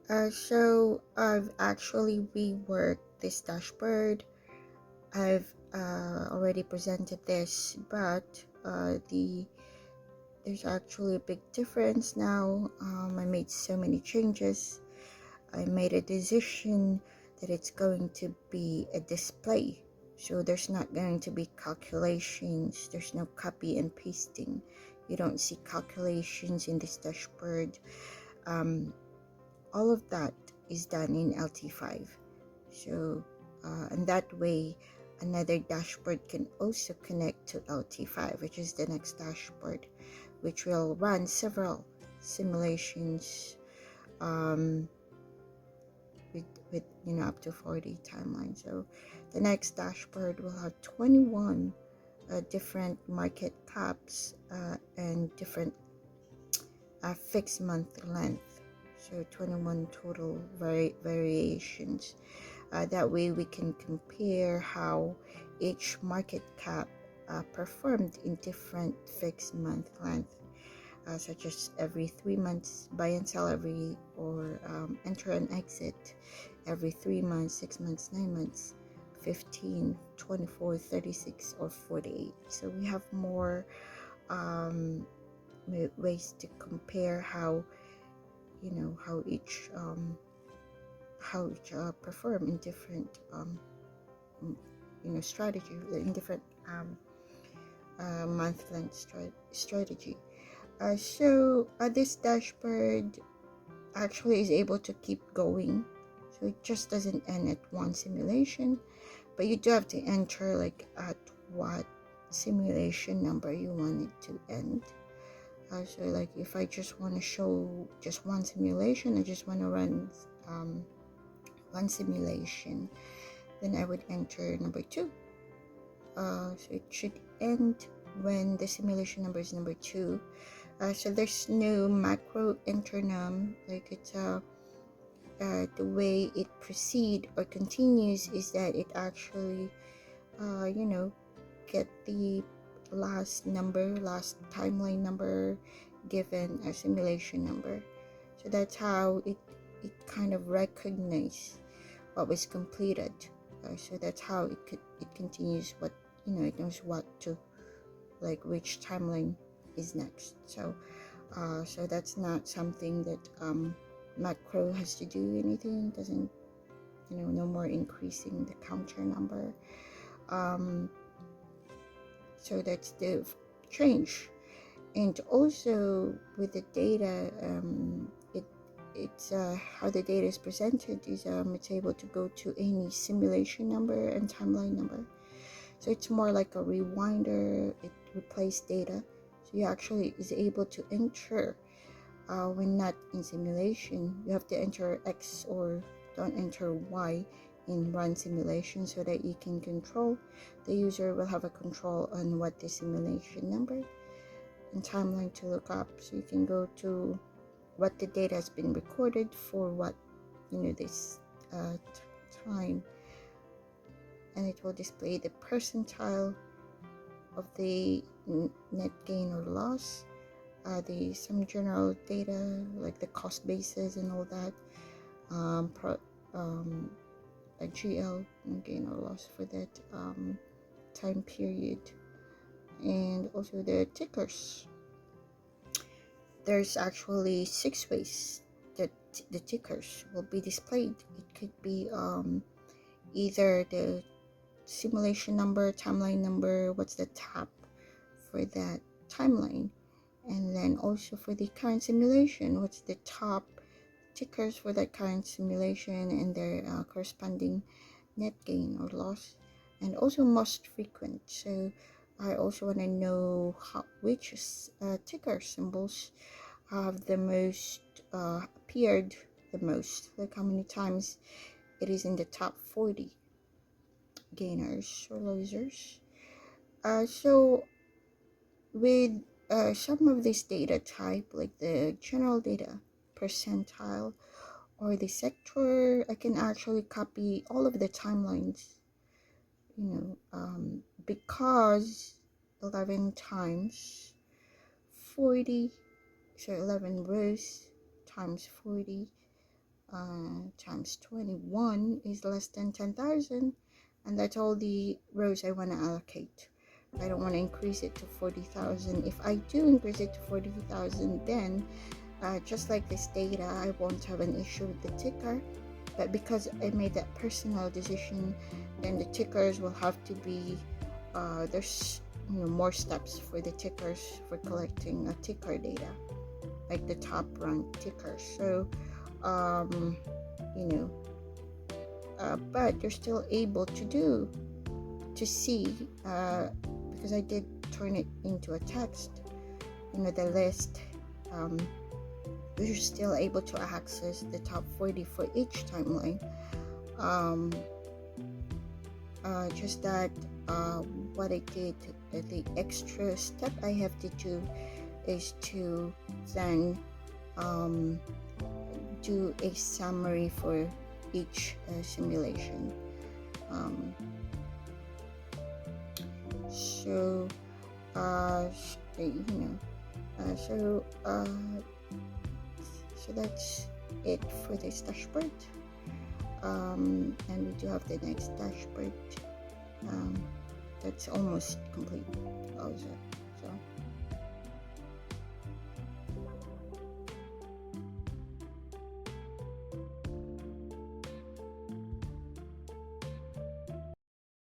So I've actually reworked this dashboard. I've already presented this, but there's actually a big difference now. I made so many changes. I made a decision that it's going to be a display. So there's not going to be calculations. There's no copy and pasting. You don't see calculations in this dashboard. All of that is done in LT5. So and that way another dashboard can also connect to LT5, which is the next dashboard, which will run several simulations with up to 40 timelines. So the next dashboard will have 21 different market caps and different fixed month length. So 21 total variations. That way we can compare how each market cap performed in different fixed month length, such as every 3 months, buy and sell or enter and exit every 3 months, 6 months, 9 months, 15, 24, 36, or 48. So we have more ways to compare how each perform in different strategy, in different month length strategy. So this dashboard actually is able to keep going, so it just doesn't end at one simulation, but you do have to enter like at what simulation number you want it to end. So like if I just want to show just one simulation, I just want to run one simulation, then I would enter number 2. So it should end when the simulation number is number 2. So there's no macro internum, like it's the way it proceed or continues is that it actually get the last timeline number given a simulation number. So that's how it kind of recognize what was completed. So that's how it continues what it knows what to, like which timeline is next. So so that's not something that macro has to do anything. Doesn't no more increasing the counter number. So that's the change. And also with the data, it's how the data is presented is it's able to go to any simulation number and timeline number. So it's more like a rewinder. It replaces data, so you actually is able to enter when not in simulation. You have to enter X or don't enter Y in run simulation, so that you can control, the user will have a control on what the simulation number and timeline to look up. So you can go to what the data has been recorded for what this time, and it will display the percentile of the net gain or loss, some general data like the cost basis and all that, a GL, gain or loss for that time period, and also the tickers. There's actually 6 ways that the tickers will be displayed. It could be either the simulation number, timeline number, what's the top for that timeline, and then also for the current simulation, what's the top tickers for that current simulation and their corresponding net gain or loss, and also most frequent. So I also want to know which ticker symbols have the most appeared the most, like how many times it is in the top 40 gainers or losers. So with some of this data type, like the general data, percentile, or the sector, I can actually copy all of the timelines, because 11 times 40, so 11 rows times 40 times 21 is less than 10,000, and that's all the rows I want to allocate. I don't want to increase it to 40,000. If I do increase it to 40,000, then just like this data, I won't have an issue with the ticker. But because I made that personal decision, then the tickers will have to be there's more steps for the tickers for collecting ticker data, like the top ranked tickers. So but you're still able to see because I did turn it into a text, the list. You're still able to access the top 40 for each timeline. Just that what I did, the extra step I have to do is to then do a summary for each simulation. So that's it for this dashboard. And we do have the next dashboard. That's almost complete also. So